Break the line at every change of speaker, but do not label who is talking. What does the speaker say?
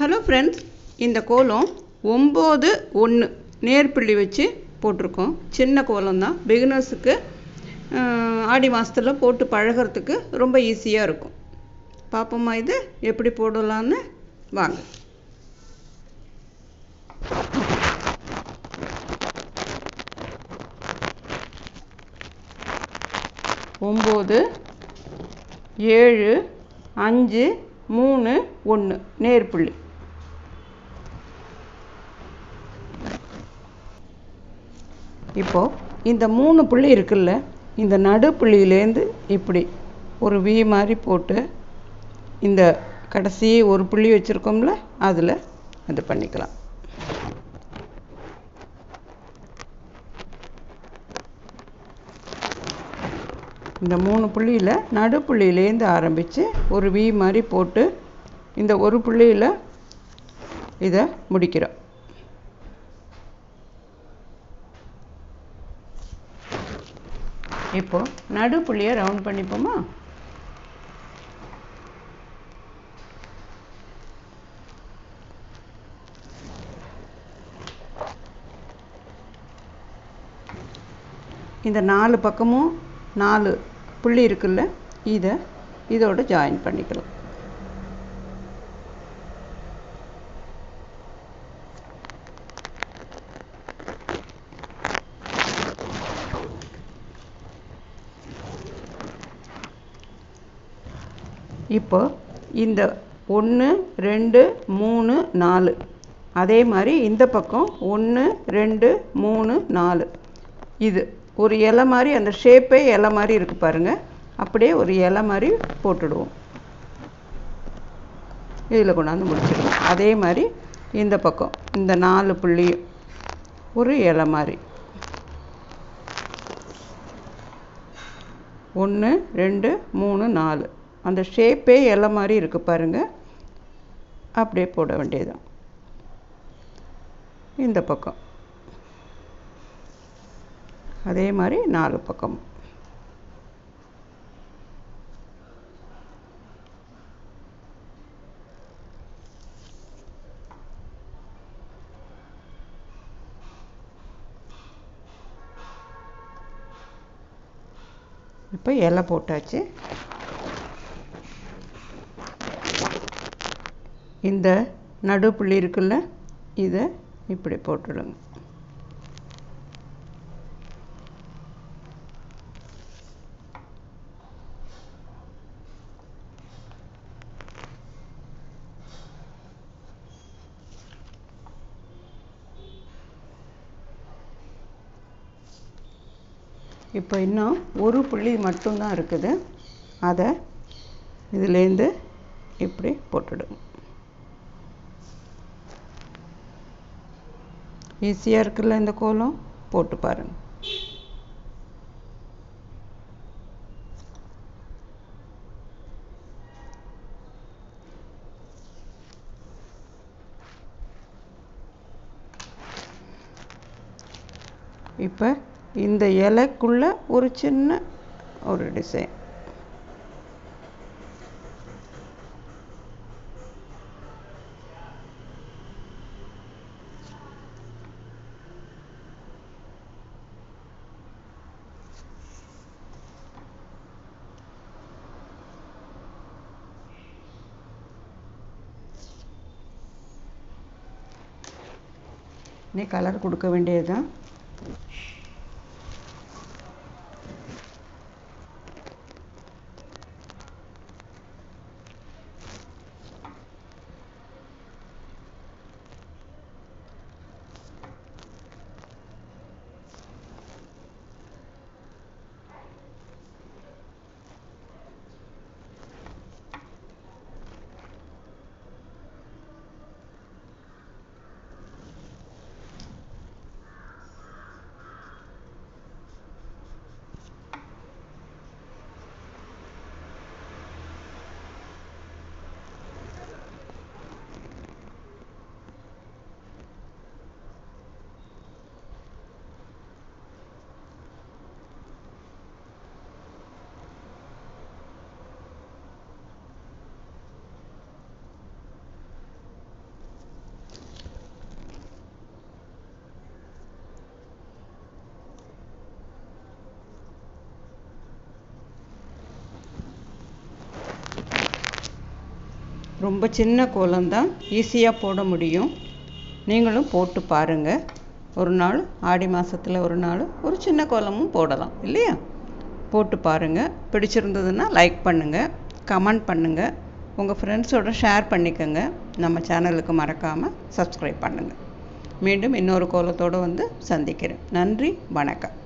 Hello friends, இந்த கோலம் 9 1 நேர்பிள்ளி வச்சு போட்டிருக்கோம். சின்ன கோலம் தான். பிகினர்ஸுக்கு ஆடி மாதத்தில் போட்டு பழகிறதுக்கு ரொம்ப ஈஸியாக இருக்கும். பார்ப்போமா இது எப்படி போடலான்னு? வாங்க. ஒம்பது 7 5 3 1 நேர்புள்ளி. இப்போது இந்த 3 புள்ளி இருக்குல்ல, இந்த நடுப்புள்ளியிலேருந்து இப்படி ஒரு வி மாதிரி போட்டு இந்த கடைசி ஒரு புள்ளி வச்சுருக்கோம்ல, அதில் அது பண்ணிக்கலாம். இந்த 3 புள்ளியில் நடுப்புள்ளியிலேருந்து ஆரம்பித்து ஒரு வி மாதிரி போட்டு இந்த ஒரு புள்ளியில் இதை முடிக்கிறோம். இப்போது நடுப்புள்ளியை ரவுண்ட் பண்ணிப்போமா? இந்த 4 பக்கமும் 4 புள்ளி இருக்குல்ல, இதோட ஜாயின் பண்ணிக்கலாம். இப்போ இந்த 1 2 3 4 அதே மாதிரி இந்த பக்கம் 1 2 3 4 இது ஒரு இலை மாதிரி, அந்த ஷேப்பே இலை மாதிரி இருக்குது பாருங்கள். அப்படியே ஒரு இலை மாதிரி போட்டுடுவோம். இதில் கொண்டாந்து முடிச்சிடுவோம். அதே மாதிரி இந்த பக்கம் இந்த 4 புள்ளியும் ஒரு இலை மாதிரி 1 2 3 4 அந்த ஷேப்பே இலை மாதிரி இருக்குது பாருங்கள். அப்படியே போட வேண்டியதுதான். இந்த பக்கம் அதே மாதிரி 4 பக்கம். இப்போ இலை போட்டாச்சு. இந்த நடுப்புள்ளி இருக்குல்ல, இதை இப்படி போட்டுடுங்க. இப்போ இன்னும் ஒரு புள்ளி மட்டும்தான் இருக்குது. அதை இதுலேருந்து இப்படி போட்டுடுங்க. ஈஸியாக இருக்குல்ல இந்த கோலம்? போட்டு பாருங்கள். இப்போ இந்த இலைக்குள்ள ஒரு சின்ன ஒரு டிசைன். நீ கலர் கொடுக்க வேண்டியதுதான். ரொம்ப சின்ன கோலம் தான், ஈஸியாக போட முடியும். நீங்களும் போட்டு பாருங்கள். ஒரு நாள் ஆடி மாதத்தில் ஒரு நாள் ஒரு சின்ன கோலமும் போடலாம் இல்லையா? போட்டு பாருங்கள். பிடிச்சிருந்ததுன்னா லைக் பண்ணுங்கள், கமெண்ட் பண்ணுங்கள், உங்கள் ஃப்ரெண்ட்ஸோட ஷேர் பண்ணிக்கோங்க. நம்ம சேனலுக்கு மறக்காமல் சப்ஸ்கிரைப் பண்ணுங்கள். மீண்டும் இன்னொரு கோலத்தோடு வந்து சந்திக்கிறேன். நன்றி, வணக்கம்.